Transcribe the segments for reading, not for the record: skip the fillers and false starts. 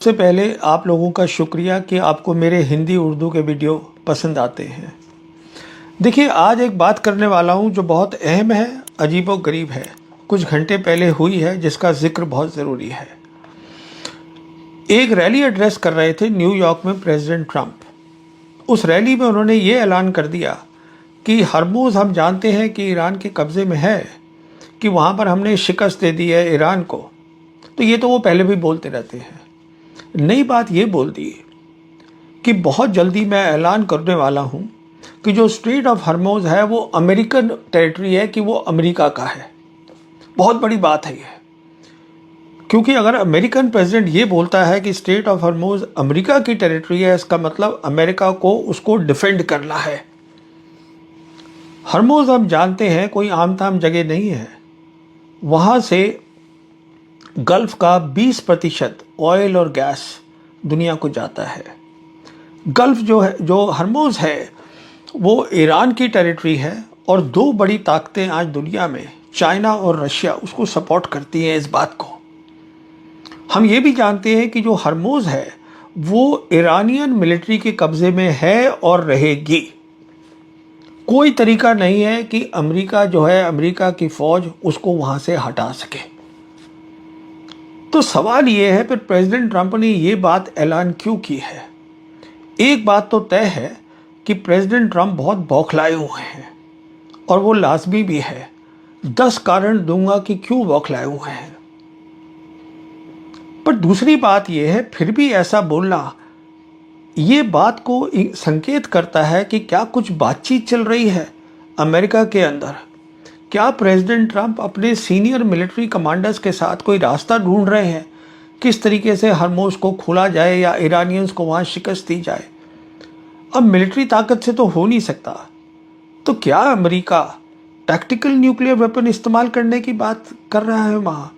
सबसे पहले आप लोगों का शुक्रिया कि आपको मेरे हिंदी उर्दू के वीडियो पसंद आते हैं। देखिए, आज एक बात करने वाला हूं जो बहुत अहम है, अजीबोगरीब है, कुछ घंटे पहले हुई है, जिसका जिक्र बहुत ज़रूरी है। एक रैली एड्रेस कर रहे थे न्यूयॉर्क में प्रेसिडेंट ट्रंप। उस रैली में उन्होंने ये ऐलान कर दिया कि हरमुज़ हम जानते हैं कि ईरान के कब्ज़े में है, कि वहाँ पर हमने शिकस्त दे दी है ईरान को। तो ये तो वो पहले भी बोलते रहते हैं। नई बात ये बोल दी कि बहुत जल्दी मैं ऐलान करने वाला हूं कि जो स्ट्रेट ऑफ हरमुज़ है वो अमेरिकन टेरिटरी है, कि वो अमेरिका का है। बहुत बड़ी बात है ये, क्योंकि अगर अमेरिकन प्रेसिडेंट ये बोलता है कि स्ट्रेट ऑफ हरमुज़ अमेरिका की टेरिटरी है, इसका मतलब अमेरिका को उसको डिफेंड करना है। हरमुज़ हम जानते हैं कोई आम ताम जगह नहीं है। वहाँ से गल्फ का 20% ऑयल और गैस दुनिया को जाता है। गल्फ जो हरमुज़ है वो ईरान की टेरिटरी है, और दो बड़ी ताकतें आज दुनिया में, चाइना और रशिया, उसको सपोर्ट करती हैं। इस बात को हम ये भी जानते हैं कि जो हरमुज़ है वो ईरानियन मिलिट्री के कब्ज़े में है और रहेगी। कोई तरीका नहीं है कि अमेरिका जो है, अमेरिका की फ़ौज उसको वहाँ से हटा सके। तो सवाल ये है, फिर प्रेसिडेंट ट्रंप ने ये बात ऐलान क्यों की है? एक बात तो तय है कि प्रेसिडेंट ट्रंप बहुत बौखलाए हुए हैं, और वो लाजमी भी है। 10 कारण दूंगा कि क्यों बौखलाए हुए हैं। पर दूसरी बात यह है, फिर भी ऐसा बोलना ये बात को संकेत करता है कि क्या कुछ बातचीत चल रही है अमेरिका के अंदर। क्या प्रेसिडेंट ट्रंप अपने सीनियर मिलिट्री कमांडर्स के साथ कोई रास्ता ढूंढ रहे हैं, किस तरीके से हरमुज़ को खोला जाए या ईरानियंस को वहाँ शिकस्त दी जाए। अब मिलिट्री ताकत से तो हो नहीं सकता, तो क्या अमेरिका टैक्टिकल न्यूक्लियर वेपन इस्तेमाल करने की बात कर रहा है वहाँ?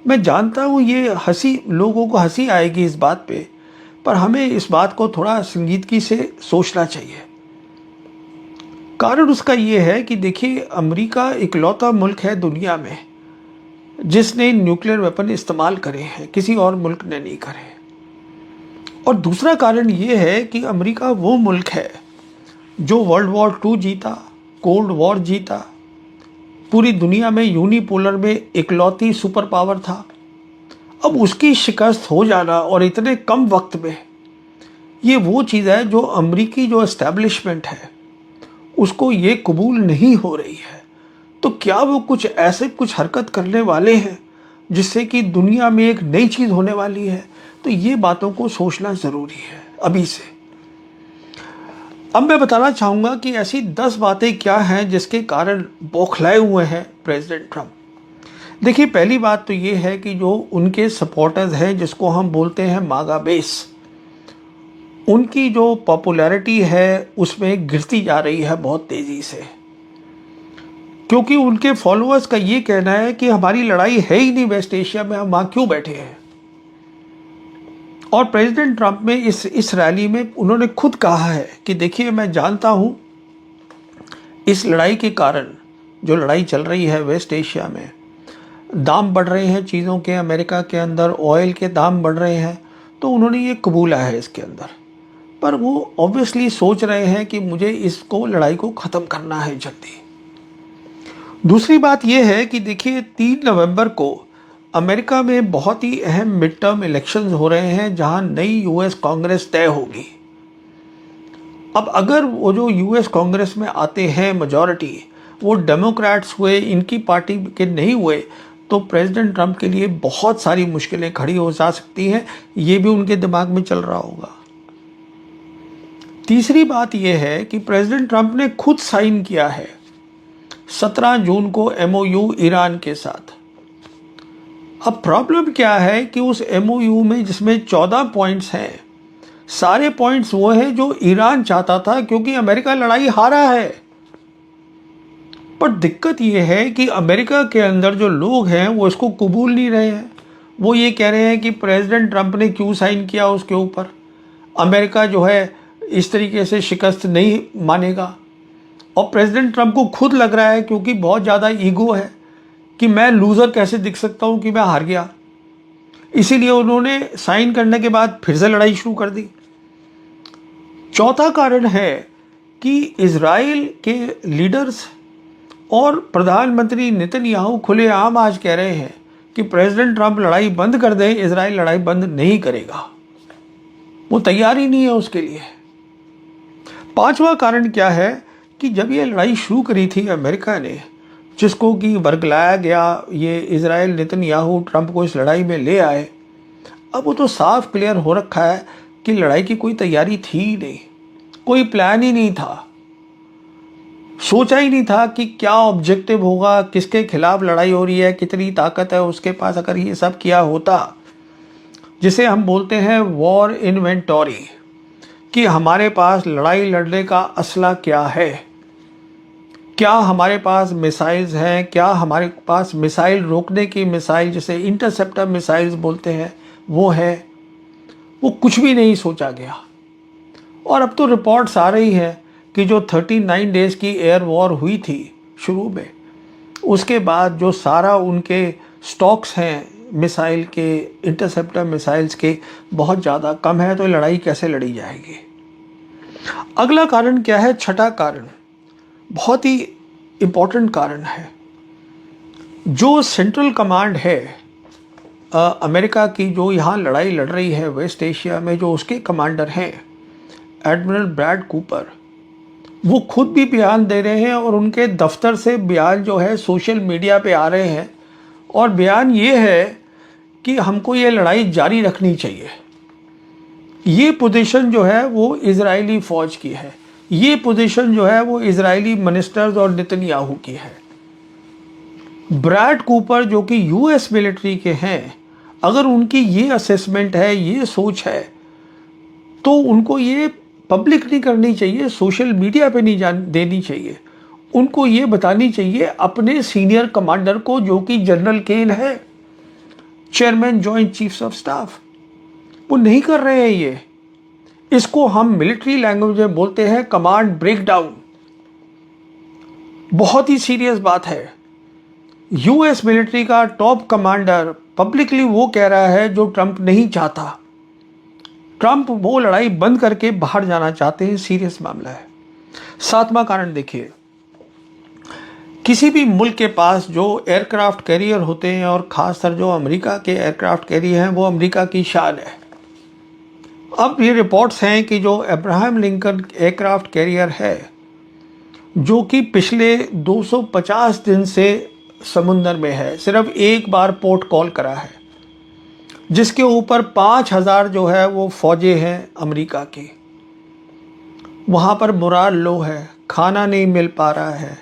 मैं जानता हूँ ये लोगों को हंसी आएगी इस बात पे, पर हमें इस बात को थोड़ा संजीदगी से सोचना चाहिए। कारण उसका ये है कि देखिए, अमेरिका इकलौता मुल्क है दुनिया में जिसने न्यूक्लियर वेपन इस्तेमाल करे हैं, किसी और मुल्क ने नहीं करे। और दूसरा कारण ये है कि अमेरिका वो मुल्क है जो वर्ल्ड वॉर 2 जीता, कोल्ड वॉर जीता, पूरी दुनिया में यूनिपोलर में इकलौती सुपर पावर था। अब उसकी शिकस्त हो जाना और इतने कम वक्त में, ये वो चीज़ है जो अमेरिकी जो एस्टैब्लिशमेंट है उसको ये कबूल नहीं हो रही है। तो क्या वो कुछ हरकत करने वाले हैं जिससे कि दुनिया में एक नई चीज़ होने वाली है? तो ये बातों को सोचना ज़रूरी है अभी से। अब मैं बताना चाहूँगा कि ऐसी 10 बातें क्या हैं जिसके कारण बौखलाए हुए हैं प्रेसिडेंट ट्रंप। देखिए, पहली बात तो ये है कि जो उनके सपोर्टर्स हैं, जिसको हम बोलते हैं मागा बेस, उनकी जो पॉपुलैरिटी है उसमें गिरती जा रही है बहुत तेज़ी से, क्योंकि उनके फॉलोअर्स का ये कहना है कि हमारी लड़ाई है ही नहीं वेस्ट एशिया में, हम वहाँ क्यों बैठे हैं। और प्रेसिडेंट ट्रंप में इस रैली में उन्होंने खुद कहा है कि देखिए, मैं जानता हूँ इस लड़ाई के कारण, जो लड़ाई चल रही है वेस्ट एशिया में, दाम बढ़ रहे हैं चीज़ों के, अमेरिका के अंदर ऑयल के दाम बढ़ रहे हैं, तो उन्होंने ये कबूला है इसके अंदर। पर वो ऑब्वियसली सोच रहे हैं कि मुझे इसको, लड़ाई को ख़त्म करना है जल्दी। दूसरी बात यह है कि देखिए, 3 नवंबर को अमेरिका में बहुत ही अहम मिड टर्म इलेक्शंस हो रहे हैं, जहां नई यूएस कांग्रेस तय होगी। अब अगर वो जो यूएस कांग्रेस में आते हैं मेजॉरिटी, वो डेमोक्रेट्स हुए, इनकी पार्टी के नहीं हुए, तो प्रेसिडेंट ट्रंप के लिए बहुत सारी मुश्किलें खड़ी हो जा सकती हैं। ये भी उनके दिमाग में चल रहा होगा। तीसरी बात यह है कि प्रेसिडेंट ट्रंप ने खुद साइन किया है 17 जून को एमओयू ईरान के साथ। अब प्रॉब्लम क्या है कि उस एमओयू में, जिसमें 14 पॉइंट्स हैं, सारे पॉइंट्स वो हैं जो ईरान चाहता था, क्योंकि अमेरिका लड़ाई हारा है। पर दिक्कत ये है कि अमेरिका के अंदर जो लोग हैं वो इसको कबूल नहीं रहे हैं। वो ये कह रहे हैं कि प्रेसिडेंट ट्रंप ने क्यों साइन किया उसके ऊपर, अमेरिका जो है इस तरीके से शिकस्त नहीं मानेगा। और प्रेसिडेंट ट्रंप को खुद लग रहा है, क्योंकि बहुत ज़्यादा ईगो है, कि मैं लूज़र कैसे दिख सकता हूँ कि मैं हार गया। इसीलिए उन्होंने साइन करने के बाद फिर से लड़ाई शुरू कर दी। चौथा कारण है कि इजराइल के लीडर्स और प्रधानमंत्री नेतन्याहू खुलेआम आज कह रहे हैं कि प्रेसिडेंट ट्रंप लड़ाई बंद कर दें, इजराइल लड़ाई बंद नहीं करेगा, वो तैयार ही नहीं है उसके लिए। पांचवा कारण क्या है कि जब ये लड़ाई शुरू करी थी अमेरिका ने, जिसको कि बरगलाया गया, ये इजराइल नेतन्याहू ट्रंप को इस लड़ाई में ले आए, अब वो तो साफ क्लियर हो रखा है कि लड़ाई की कोई तैयारी थी ही नहीं, कोई प्लान ही नहीं था, सोचा ही नहीं था कि क्या ऑब्जेक्टिव होगा, किसके खिलाफ लड़ाई हो रही है, कितनी ताकत है उसके पास। अगर ये सब किया होता, जिसे हम बोलते हैं वॉर इन्वेंटरी, कि हमारे पास लड़ाई लड़ने का असला क्या है, क्या हमारे पास मिसाइल्स हैं, क्या हमारे पास मिसाइल रोकने की मिसाइल, जिसे इंटरसेप्टर मिसाइल्स बोलते हैं, वो है, वो कुछ भी नहीं सोचा गया। और अब तो रिपोर्ट्स आ रही हैं कि जो 39 डेज़ की एयर वॉर हुई थी शुरू में, उसके बाद जो सारा उनके स्टॉक्स हैं मिसाइल के, इंटरसेप्टर मिसाइल्स के, बहुत ज़्यादा कम है, तो लड़ाई कैसे लड़ी जाएगी। अगला कारण क्या है? छठा कारण बहुत ही इम्पोर्टेंट कारण है। जो सेंट्रल कमांड है अमेरिका की, जो यहाँ लड़ाई लड़ रही है वेस्ट एशिया में, जो उसके कमांडर हैं एडमिरल ब्रैड कूपर, वो खुद भी बयान दे रहे हैं और उनके दफ्तर से बयान जो है सोशल मीडिया पे आ रहे हैं, और बयान ये है कि हमको ये लड़ाई जारी रखनी चाहिए। ये पोजीशन जो है वो इजरायली फ़ौज की है, ये पोजीशन जो है वो इजरायली मिनिस्टर्स और नेतन्याहू की है। ब्रैड कूपर जो कि यूएस मिलिट्री के हैं, अगर उनकी ये असेसमेंट है, ये सोच है, तो उनको ये पब्लिक नहीं करनी चाहिए, सोशल मीडिया पे नहीं देनी चाहिए। उनको ये बतानी चाहिए अपने सीनियर कमांडर को, जो कि जनरल केन है, chairman joint chiefs of staff. वो नहीं कर रहे हैं ये। इसको हम मिलिट्री लैंग्वेज में बोलते हैं कमांड ब्रेकडाउन। बहुत ही सीरियस बात है। यूएस मिलिट्री का टॉप कमांडर पब्लिकली वो कह रहा है जो ट्रंप नहीं चाहता। ट्रंप वो लड़ाई बंद करके बाहर जाना चाहते हैं, सीरियस मामला है। सातवां कारण देखिए, किसी भी मुल्क के पास जो एयरक्राफ्ट कैरियर होते हैं, और ख़ासकर जो अमेरिका के एयरक्राफ्ट कैरियर हैं, वो अमेरिका की शान है। अब ये रिपोर्ट्स हैं कि जो अब्राहम लिंकन एयरक्राफ्ट कैरियर है, जो कि पिछले 250 दिन से समुंदर में है, सिर्फ एक बार पोर्ट कॉल करा है, जिसके ऊपर 5000 जो है वो फौजें हैं अमेरिका की। वहाँ पर मोराल लो है, खाना नहीं मिल पा रहा है।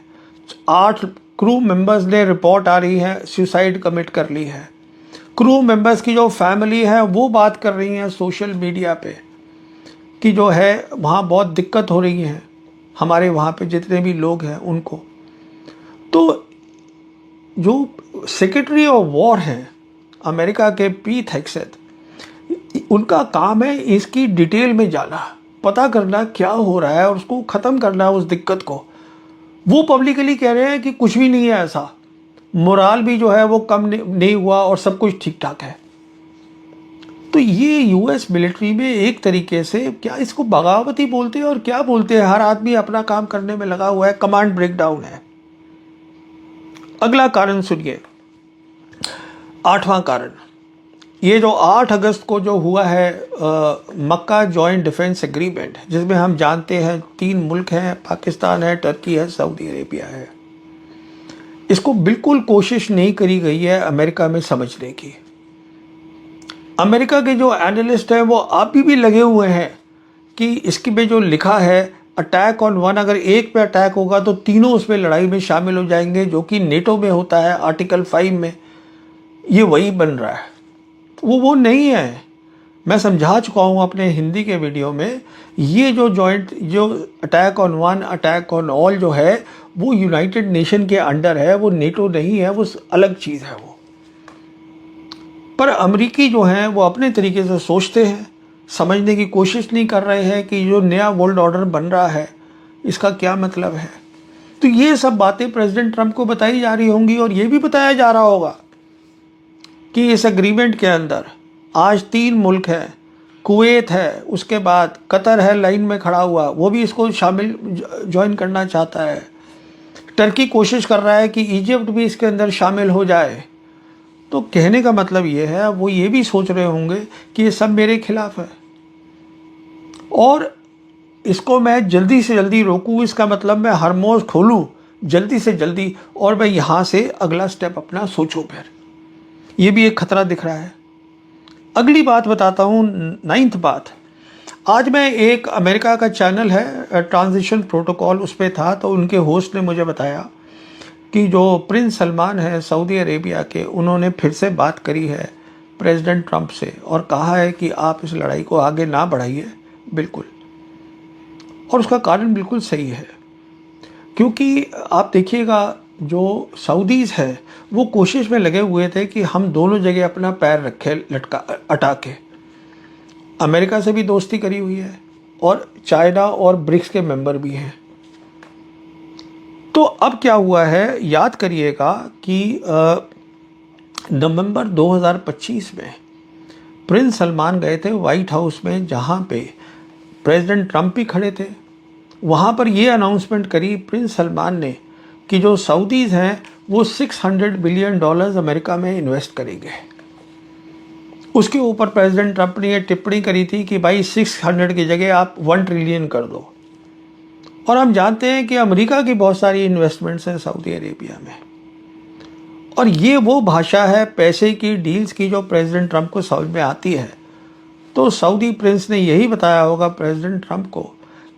8 क्रू मेंबर्स ने, रिपोर्ट आ रही है, सुसाइड कमिट कर ली है। क्रू मेंबर्स की जो फैमिली है वो बात कर रही हैं सोशल मीडिया पे कि जो है वहाँ बहुत दिक्कत हो रही है हमारे वहाँ पे जितने भी लोग हैं उनको। तो जो सेक्रेटरी ऑफ वॉर हैं अमेरिका के, पीट हेग्सेथ, उनका काम है इसकी डिटेल में जाना, पता करना क्या हो रहा है और उसको ख़त्म करना, उस दिक्कत को। वो पब्लिकली कह रहे हैं कि कुछ भी नहीं है ऐसा, मोराल भी जो है वो कम नहीं हुआ और सब कुछ ठीक ठाक है। तो ये यूएस मिलिट्री में एक तरीके से, क्या इसको बगावती बोलते हैं और क्या बोलते हैं, हर आदमी अपना काम करने में लगा हुआ है, कमांड ब्रेकडाउन है। अगला कारण सुनिए, 8वां कारण, ये जो 8 अगस्त को जो हुआ है मक्का जॉइंट डिफेंस एग्रीमेंट, जिसमें हम जानते हैं 3 मुल्क हैं, पाकिस्तान है, टर्की है, सऊदी अरेबिया है। इसको बिल्कुल कोशिश नहीं करी गई है अमेरिका में समझने की। अमेरिका के जो एनालिस्ट हैं वो अभी भी लगे हुए हैं कि इसकी में जो लिखा है अटैक ऑन वन, अगर एक पे अटैक होगा तो तीनों उसमें लड़ाई में शामिल हो जाएंगे, जो कि नेटो में होता है आर्टिकल 5 में। ये वही बन रहा है, वो नहीं है। मैं समझा चुका हूँ अपने हिंदी के वीडियो में, ये जो जॉइंट, जो attack on one, attack on all जो है, वो यूनाइटेड नेशन के अंडर है, वो नेटो नहीं है, वो अलग चीज़ है वो। पर अमेरिकी जो हैं वो अपने तरीके से सोचते हैं, समझने की कोशिश नहीं कर रहे हैं कि जो नया वर्ल्ड ऑर्डर बन रहा है इसका क्या मतलब है। तो ये सब बातें प्रेसिडेंट ट्रंप को बताई जा रही होंगी, और ये भी बताया जा रहा होगा कि इस एग्रीमेंट के अंदर आज 3 मुल्क हैं, कुवैत है, उसके बाद कतर है लाइन में खड़ा हुआ, वो भी इसको शामिल ज्वाइन करना चाहता है। टर्की कोशिश कर रहा है कि इजिप्ट भी इसके अंदर शामिल हो जाए। तो कहने का मतलब ये है, वो ये भी सोच रहे होंगे कि ये सब मेरे खिलाफ है और इसको मैं जल्दी से जल्दी रोकूं, इसका मतलब मैं हरमोज खोलूं जल्दी से जल्दी और मैं यहाँ से अगला स्टेप अपना सोचूं। फिर ये भी एक खतरा दिख रहा है। अगली बात बताता हूँ, 9th बात। आज मैं एक अमेरिका का चैनल है ट्रांजिशन प्रोटोकॉल, उस पर था, तो उनके होस्ट ने मुझे बताया कि जो प्रिंस सलमान है सऊदी अरेबिया के, उन्होंने फिर से बात करी है प्रेसिडेंट ट्रंप से और कहा है कि आप इस लड़ाई को आगे ना बढ़ाइए बिल्कुल। और उसका कारण बिल्कुल सही है, क्योंकि आप देखिएगा जो सऊदीज़ है वो कोशिश में लगे हुए थे कि हम दोनों जगह अपना पैर रखे लटका अटा के। अमेरिका से भी दोस्ती करी हुई है और चाइना और ब्रिक्स के मेंबर भी हैं। तो अब क्या हुआ है, याद करिएगा कि नवंबर 2025 में प्रिंस सलमान गए थे वाइट हाउस में, जहां पे प्रेसिडेंट ट्रंप भी खड़े थे। वहां पर ये अनाउंसमेंट करी प्रिंस सलमान ने कि जो सऊदीज़ हैं वो $600 बिलियन अमेरिका में इन्वेस्ट करेंगे। उसके ऊपर प्रेसिडेंट ट्रंप ने ये टिप्पणी करी थी कि भाई 600 की जगह आप 1 ट्रिलियन कर दो। और हम जानते हैं कि अमेरिका की बहुत सारी इन्वेस्टमेंट्स हैं सऊदी अरेबिया में, और ये वो भाषा है पैसे की, डील्स की, जो प्रेसिडेंट ट्रंप को समझ में आती है। तो सऊदी प्रिंस ने यही बताया होगा प्रेसिडेंट ट्रंप को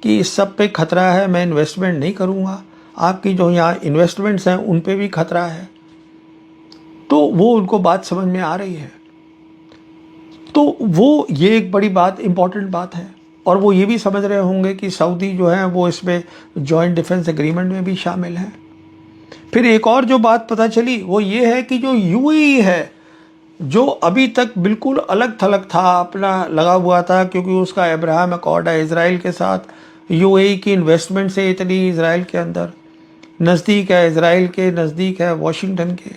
कि इस सब पे खतरा है, मैं इन्वेस्टमेंट नहीं करूँगा, आपकी जो यहाँ इन्वेस्टमेंट्स हैं उन पे भी खतरा है। तो वो उनको बात समझ में आ रही है। तो वो ये एक बड़ी बात, इम्पॉर्टेंट बात है। और वो ये भी समझ रहे होंगे कि सऊदी जो है वो इसमें जॉइंट डिफेंस एग्रीमेंट में भी शामिल है। फिर एक और जो बात पता चली वो ये है कि जो यूएई है, जो अभी तक बिल्कुल अलग थलग था, अपना लगा हुआ था, क्योंकि उसका अब्राहम अकॉर्ड है इजराइल के साथ, यूएई की इन्वेस्टमेंट से इतनी इजराइल के अंदर नज़दीक है, इजराइल के नज़दीक है वॉशिंगटन के,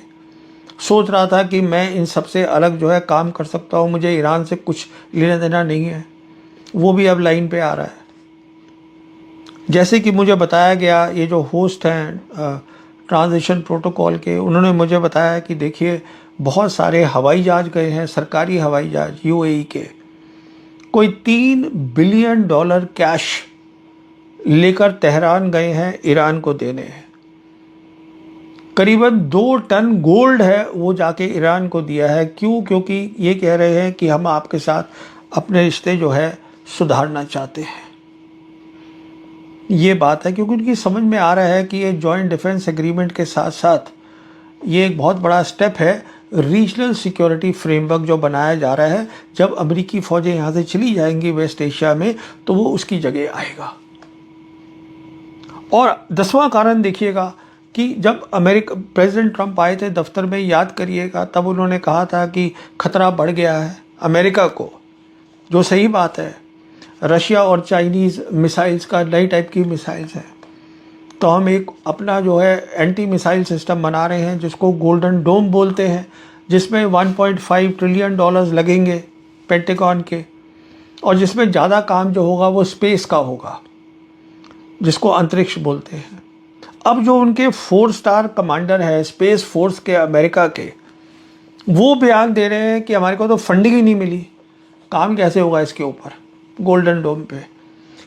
सोच रहा था कि मैं इन सबसे अलग जो है काम कर सकता हूँ, मुझे ईरान से कुछ लेना देना नहीं है। वो भी अब लाइन पे आ रहा है। जैसे कि मुझे बताया गया, ये जो होस्ट हैं ट्रांजिशन प्रोटोकॉल के, उन्होंने मुझे बताया कि देखिए बहुत सारे हवाई जहाज गए हैं, सरकारी हवाई जहाज यूएई के, कोई $3 बिलियन कैश लेकर तेहरान गए हैं ईरान को देने। करीबन 2 टन गोल्ड है वो जाके ईरान को दिया है। क्यों? क्योंकि ये कह रहे हैं कि हम आपके साथ अपने रिश्ते जो है सुधारना चाहते हैं। ये बात है, क्योंकि उनकी समझ में आ रहा है कि ये जॉइंट डिफेंस एग्रीमेंट के साथ साथ ये एक बहुत बड़ा स्टेप है रीजनल सिक्योरिटी फ्रेमवर्क जो बनाया जा रहा है। जब अमेरिकी फ़ौजें यहाँ से चली जाएंगी वेस्ट एशिया में, तो वो उसकी जगह आएगा। और 10वां कारण देखिएगा कि जब अमेरिका प्रेसिडेंट ट्रंप आए थे दफ्तर में, याद करिएगा, तब उन्होंने कहा था कि खतरा बढ़ गया है अमेरिका को, जो सही बात है। रशिया और चाइनीज़ मिसाइल्स का, नई टाइप की मिसाइल्स हैं, तो हम एक अपना जो है एंटी मिसाइल सिस्टम बना रहे हैं जिसको गोल्डन डोम बोलते हैं, जिसमें $1.5 ट्रिलियन लगेंगे पेंटागन के, और जिसमें ज़्यादा काम जो होगा वो स्पेस का होगा, जिसको अंतरिक्ष बोलते हैं। अब जो उनके 4 स्टार कमांडर है स्पेस फोर्स के अमेरिका के, वो बयान दे रहे हैं कि हमारे को तो फंडिंग ही नहीं मिली, काम कैसे होगा इसके ऊपर गोल्डन डोम पे,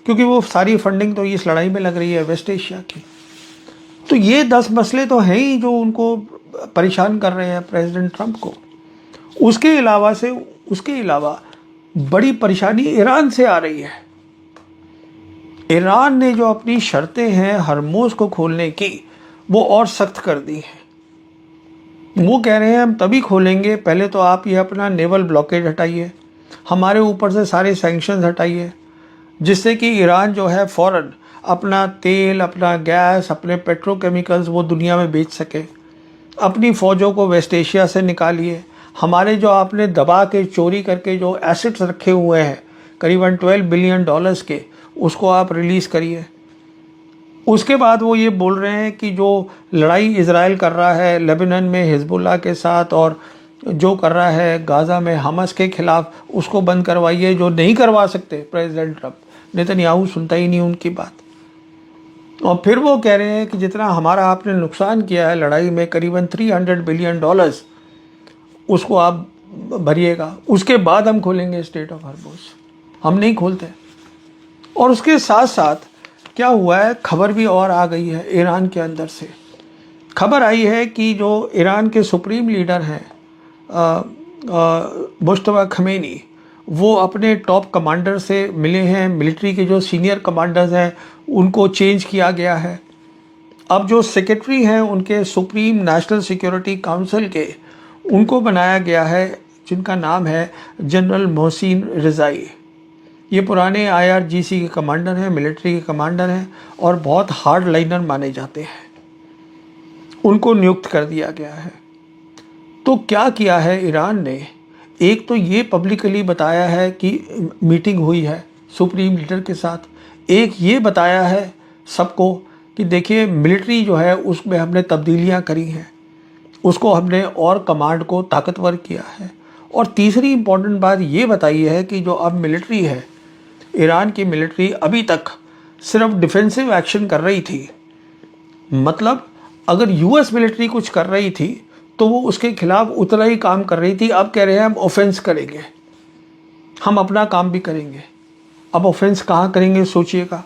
क्योंकि वो सारी फंडिंग तो इस लड़ाई में लग रही है वेस्ट एशिया की। तो ये 10 मसले तो हैं ही जो उनको परेशान कर रहे हैं प्रेसिडेंट ट्रंप को। उसके अलावा बड़ी परेशानी ईरान से आ रही है। ईरान ने जो अपनी शर्तें हैं हरमोज को खोलने की, वो और सख्त कर दी हैं। वो कह रहे हैं हम तभी खोलेंगे, पहले तो आप ये अपना नेवल ब्लॉकेज हटाइए, हमारे ऊपर से सारे सैंक्शंस हटाइए, जिससे कि ईरान जो है फ़ौरन अपना तेल, अपना गैस, अपने पेट्रोकेमिकल्स वो दुनिया में बेच सके। अपनी फ़ौजों को वेस्ट एशिया से निकालिए। हमारे जो आपने दबा के चोरी करके जो एसेट्स रखे हुए हैं करीबन $12 बिलियन के, उसको आप रिलीज़ करिए। उसके बाद वो ये बोल रहे हैं कि जो लड़ाई इजराइल कर रहा है लेबनान में हिजबुल्लाह के साथ और जो कर रहा है गाज़ा में हमास के खिलाफ उसको बंद करवाइए, जो नहीं करवा सकते प्रेसिडेंट ट्रंप। नेतन्याहू सुनता ही नहीं उनकी बात। और फिर वो कह रहे हैं कि जितना हमारा आपने नुकसान किया है लड़ाई में, करीबन $300 बिलियन, उसको आप भरिएगा, उसके बाद हम खोलेंगे स्ट्रेट ऑफ हॉर्मुज़। हम नहीं खोलते। और उसके साथ साथ क्या हुआ है, खबर भी और आ गई है ईरान के अंदर से। खबर आई है कि जो ईरान के सुप्रीम लीडर हैं मुश्तबा खमेनी, वो अपने टॉप कमांडर से मिले हैं। मिलिट्री के जो सीनियर कमांडर्स हैं उनको चेंज किया गया है। अब जो सेक्रेटरी हैं उनके सुप्रीम नेशनल सिक्योरिटी काउंसिल के, उनको बनाया गया है, जिनका नाम है जनरल मोहसिन रिज़ाई। ये पुराने IRGC के कमांडर हैं, मिलिट्री के कमांडर हैं और बहुत हार्ड लाइनर माने जाते हैं। उनको नियुक्त कर दिया गया है। तो क्या किया है ईरान ने, एक तो ये पब्लिकली बताया है कि मीटिंग हुई है सुप्रीम लीडर के साथ। एक ये बताया है सबको कि देखिए मिलिट्री जो है उसमें हमने तब्दीलियां करी हैं, उसको हमने और कमांड को ताकतवर किया है। और तीसरी इम्पॉर्टेंट बात ये बताई है कि जो अब मिलिट्री है, ईरान की मिलिट्री अभी तक सिर्फ डिफेंसिव एक्शन कर रही थी। मतलब अगर US मिलिट्री कुछ कर रही थी तो वो उसके खिलाफ उतना ही काम कर रही थी। अब कह रहे हैं हम ऑफेंस करेंगे, हम अपना काम भी करेंगे। अब ऑफेंस कहाँ करेंगे सोचिएगा।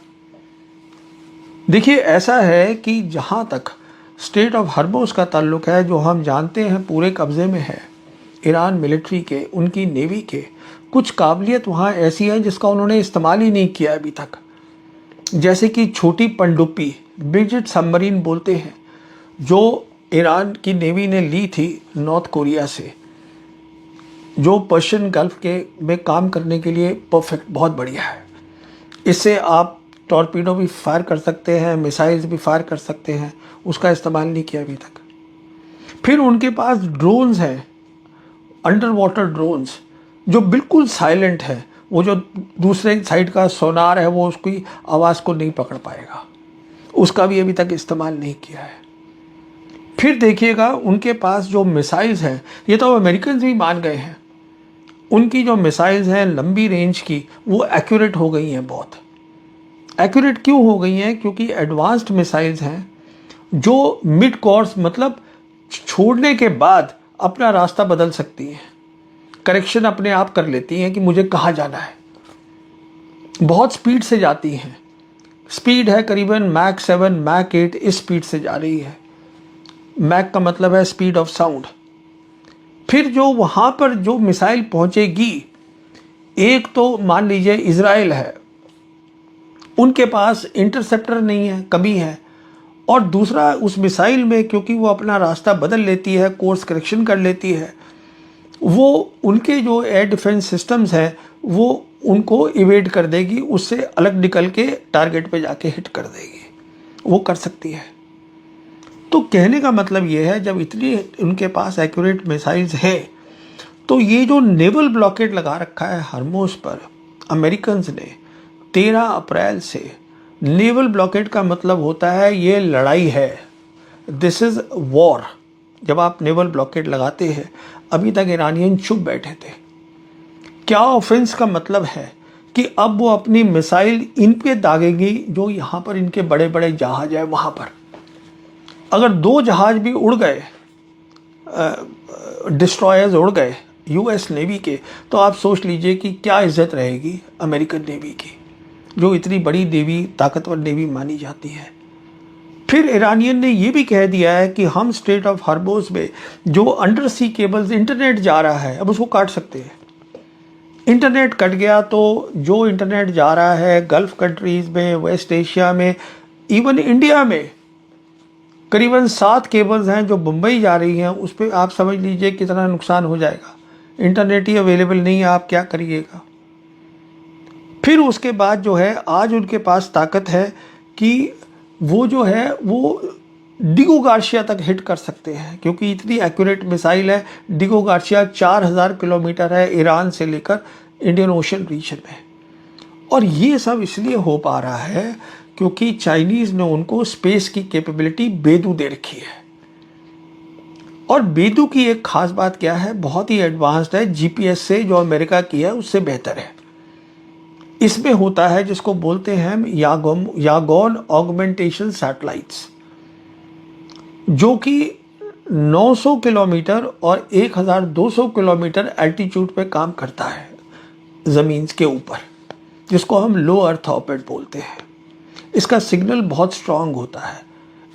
देखिए ऐसा है कि जहाँ तक स्ट्रेट ऑफ हॉर्मुज़ का ताल्लुक है, जो हम जानते हैं पूरे कब्ज़े में है ईरान मिलिट्री के, उनकी नेवी के। कुछ काबिलियत वहाँ ऐसी है जिसका उन्होंने इस्तेमाल ही नहीं किया अभी तक, जैसे कि छोटी पनडुब्बी, ब्रिजेट सबमरीन बोलते हैं, जो ईरान की नेवी ने ली थी नॉर्थ कोरिया से, जो पर्शियन गल्फ के में काम करने के लिए परफेक्ट, बहुत बढ़िया है। इससे आप टॉर्पीडो भी फायर कर सकते हैं, मिसाइल्स भी फायर कर सकते हैं। उसका इस्तेमाल नहीं किया अभी तक। फिर उनके पास ड्रोन्स हैं, अंडर वाटर ड्रोन्स, जो बिल्कुल साइलेंट है। वो जो दूसरे साइड का सोनार है वो उसकी आवाज़ को नहीं पकड़ पाएगा, उसका भी अभी तक इस्तेमाल नहीं किया है। फिर देखिएगा उनके पास जो मिसाइल्स हैं, ये तो अमेरिकन भी मान गए हैं, उनकी जो मिसाइल्स हैं लंबी रेंज की, वो एक्यूरेट हो गई हैं। बहुत एक्यूरेट क्यों हो गई हैं? क्योंकि एडवांस्ड मिसाइल्स हैं जो मिड कोर्स, मतलब छोड़ने के बाद अपना रास्ता बदल सकती हैं, करेक्शन अपने आप कर लेती हैं कि मुझे कहाँ जाना है। बहुत स्पीड से जाती हैं, स्पीड है करीबन मैक 7, मैक 8 इस स्पीड से जा रही है। मैक का मतलब है स्पीड ऑफ साउंड। फिर जो वहाँ पर जो मिसाइल पहुँचेगी, एक तो मान लीजिए इजराइल है, उनके पास इंटरसेप्टर नहीं है, कमी है। और दूसरा उस मिसाइल में क्योंकि वो अपना रास्ता बदल लेती है, कोर्स करेक्शन कर लेती है, वो उनके जो एयर डिफेंस सिस्टम्स हैं वो उनको इवेड कर देगी, उससे अलग निकल के टारगेट पे जाके हिट कर देगी। वो कर सकती है। तो कहने का मतलब ये है, जब इतनी उनके पास एक्यूरेट मिसाइल्स हैं, तो ये जो नेवल ब्लॉकेड लगा रखा है हॉर्मुज़ पर अमेरिकन ने 13 अप्रैल से, नेवल ब्लॉकेड का मतलब होता है ये लड़ाई है, दिस इज़ वॉर। जब आप नेवल ब्लॉकेड लगाते हैं, अभी तक ईरानियन चुप बैठे थे। क्या ऑफेंस का मतलब है कि अब वो अपनी मिसाइल इन पे दागेंगी, जो यहाँ पर इनके बड़े बड़े जहाज है वहाँ पर। अगर 2 जहाज भी उड़ गए, डिस्ट्रॉयर्स उड़ गए US नेवी के, तो आप सोच लीजिए कि क्या इज्जत रहेगी अमेरिकन नेवी की, जो इतनी बड़ी नेवी, ताकतवर नेवी मानी जाती है। फिर ईरानियन ने ये भी कह दिया है कि हम स्ट्रेट ऑफ हॉर्मुज़ में जो अंडर सी केबल्स, इंटरनेट जा रहा है, अब उसको काट सकते हैं। इंटरनेट कट गया तो जो इंटरनेट जा रहा है गल्फ़ कंट्रीज़ में, वेस्ट एशिया में, इवन इंडिया में, करीबन 7 केबल्स हैं जो मुंबई जा रही हैं, उस पर आप समझ लीजिए कितना नुकसान हो जाएगा। इंटरनेट ही अवेलेबल नहीं है, आप क्या करिएगा। फिर उसके बाद जो है, आज उनके पास ताकत है कि वो जो है वो डिगो गार्शिया तक हिट कर सकते हैं, क्योंकि इतनी एक्यूरेट मिसाइल है। डिगो गार्शिया 4000 किलोमीटर है ईरान से लेकर इंडियन ओशन रीजन में। और ये सब इसलिए हो पा रहा है क्योंकि चाइनीज़ ने उनको स्पेस की कैपेबिलिटी बेदू दे रखी है। और बेदू की एक खास बात क्या है, बहुत ही एडवांस्ड है, जीपीएस से जो अमेरिका की है उससे बेहतर है। इसमें होता है जिसको बोलते हैं हम यागोन ऑगमेंटेशन सैटेलाइट्स, जो कि 900 किलोमीटर और 1200 किलोमीटर एल्टीट्यूड पे काम करता है ज़मीन के ऊपर, जिसको हम लो अर्थ ऑर्बिट बोलते हैं। इसका सिग्नल बहुत स्ट्रांग होता है,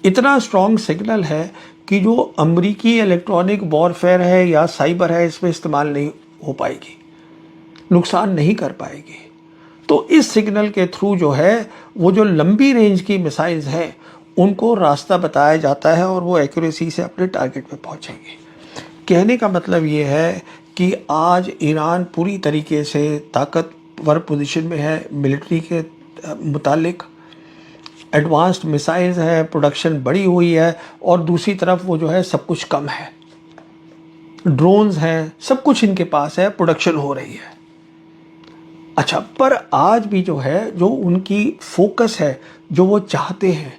इतना स्ट्रांग सिग्नल है कि जो अमेरिकी इलेक्ट्रॉनिक वॉरफेयर है या साइबर है, इसमें इस्तेमाल नहीं हो पाएगी, नुकसान नहीं कर पाएगी। तो इस सिग्नल के थ्रू जो है वो जो लंबी रेंज की मिसाइल्स हैं उनको रास्ता बताया जाता है और वो एक्यूरेसी से अपने टारगेट पे पहुंचेंगे। कहने का मतलब ये है कि आज ईरान पूरी तरीके से ताकतवर पोजीशन में है, मिलिट्री के मुतालिक एडवांस्ड मिसाइल्स है, प्रोडक्शन बढ़ी हुई है, और दूसरी तरफ वो जो है सब कुछ कम है, ड्रोन्स हैं, सब कुछ इनके पास है, प्रोडक्शन हो रही है। अच्छा, पर आज भी जो है जो उनकी फोकस है, जो वो चाहते हैं,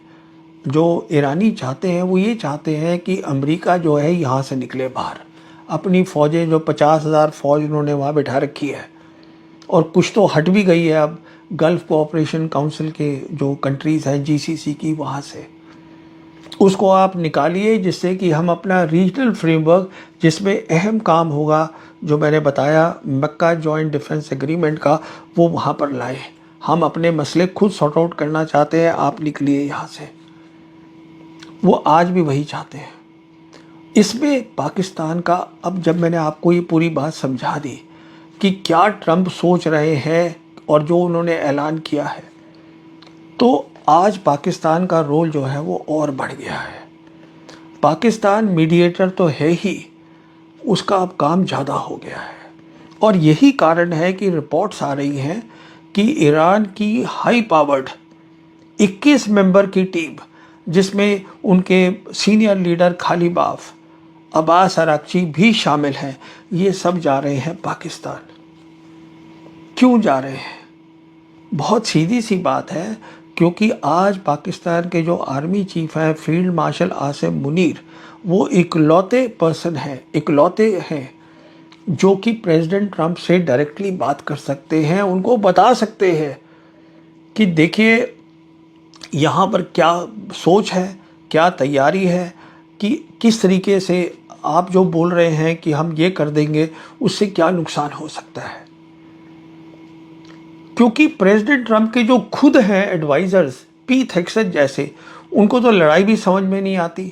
जो ईरानी चाहते हैं, वो ये चाहते हैं कि अमेरिका जो है यहाँ से निकले बाहर। अपनी फ़ौजें जो 50,000 फ़ौज उन्होंने वहाँ बैठा रखी है, और कुछ तो हट भी गई है अब गल्फ़ कोऑपरेशन काउंसिल के जो कंट्रीज़ हैं जीसीसी की, वहाँ से उसको आप निकालिए, जिससे कि हम अपना रीजनल फ्रेमवर्क, जिसमें अहम काम होगा जो मैंने बताया मक्का जॉइंट डिफेंस एग्रीमेंट का, वो वहाँ पर लाएं। हम अपने मसले खुद सॉर्ट आउट करना चाहते हैं, आप निकलिए यहाँ से। वो आज भी वही चाहते हैं। इसमें पाकिस्तान का, अब जब मैंने आपको ये पूरी बात समझा दी कि क्या ट्रंप सोच रहे हैं और जो उन्होंने ऐलान किया है, तो आज पाकिस्तान का रोल जो है वो और बढ़ गया है। पाकिस्तान मीडिएटर तो है ही, उसका अब काम ज़्यादा हो गया है। और यही कारण है कि रिपोर्ट्स आ रही हैं कि ईरान की हाई पावर्ड 21 मेंबर की टीम, जिसमें उनके सीनियर लीडर खलीबाफ, अब्बास अराक्ची भी शामिल हैं, ये सब जा रहे हैं पाकिस्तान। क्यों जा रहे हैं? बहुत सीधी सी बात है, क्योंकि आज पाकिस्तान के जो आर्मी चीफ हैं फील्ड मार्शल आसिम मुनीर, वो इकलौते पर्सन हैं, इकलौते हैं जो कि प्रेसिडेंट ट्रंप से डायरेक्टली बात कर सकते हैं, उनको बता सकते हैं कि देखिए यहाँ पर क्या सोच है, क्या तैयारी है, कि किस तरीके से आप जो बोल रहे हैं कि हम ये कर देंगे, उससे क्या नुकसान हो सकता है। क्योंकि प्रेसिडेंट ट्रंप के जो खुद हैं एडवाइज़र्स, पीट हेगसेथ जैसे, उनको तो लड़ाई भी समझ में नहीं आती,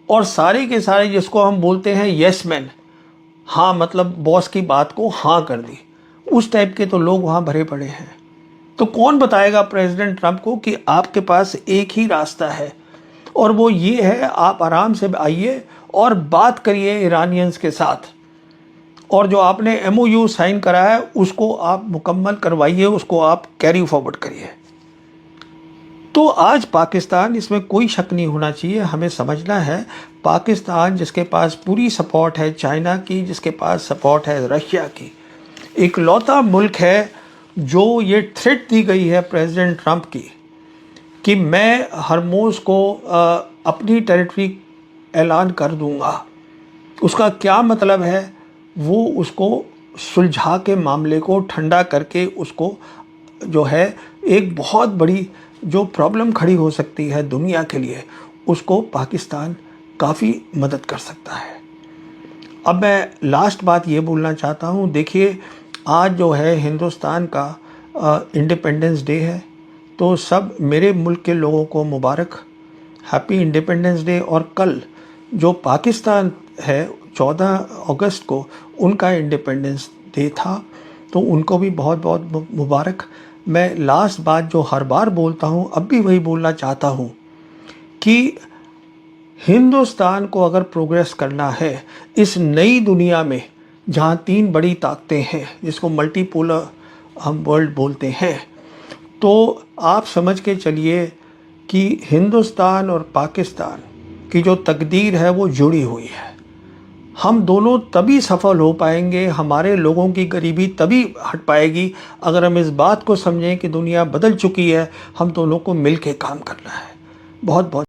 और सारे के सारे जिसको हम बोलते हैं येस मैन, हाँ मतलब बॉस की बात को हाँ कर दी, उस टाइप के तो लोग वहाँ भरे पड़े हैं। तो कौन बताएगा प्रेसिडेंट ट्रंप को कि आपके पास एक ही रास्ता है, और वो ये है आप आराम से आइए और बात करिए ईरानियंस के साथ, और जो आपने एमओयू साइन करा है उसको आप मुकम्मल करवाइए, उसको आप कैरी फॉरवर्ड करिए। तो आज पाकिस्तान, इसमें कोई शक नहीं होना चाहिए, हमें समझना है पाकिस्तान जिसके पास पूरी सपोर्ट है चाइना की, जिसके पास सपोर्ट है रशिया की, इकलौता मुल्क है जो ये थ्रेट दी गई है प्रेसिडेंट ट्रंप की कि मैं हरमोज़ को अपनी टेरिटरी ऐलान कर दूंगा। उसका क्या मतलब है? वो उसको सुलझा के मामले को ठंडा करके उसको जो है एक बहुत बड़ी जो प्रॉब्लम खड़ी हो सकती है दुनिया के लिए, उसको पाकिस्तान काफ़ी मदद कर सकता है। अब मैं लास्ट बात ये बोलना चाहता हूँ, देखिए आज जो है हिंदुस्तान का इंडिपेंडेंस डे है, तो सब मेरे मुल्क के लोगों को मुबारक, हैप्पी इंडिपेंडेंस डे। और कल जो पाकिस्तान है 14 अगस्त को उनका इंडिपेंडेंस डे था, तो उनको भी बहुत बहुत मुबारक। मैं लास्ट बात जो हर बार बोलता हूँ, अब भी वही बोलना चाहता हूँ कि हिंदुस्तान को अगर प्रोग्रेस करना है इस नई दुनिया में, जहाँ 3 बड़ी ताकतें हैं, जिसको मल्टीपोलर हम वर्ल्ड बोलते हैं, तो आप समझ के चलिए कि हिंदुस्तान और पाकिस्तान की जो तकदीर है वो जुड़ी हुई है। हम दोनों तभी सफल हो पाएंगे, हमारे लोगों की गरीबी तभी हट पाएगी अगर हम इस बात को समझें कि दुनिया बदल चुकी है, हम दोनों को मिल के काम करना है। बहुत बहुत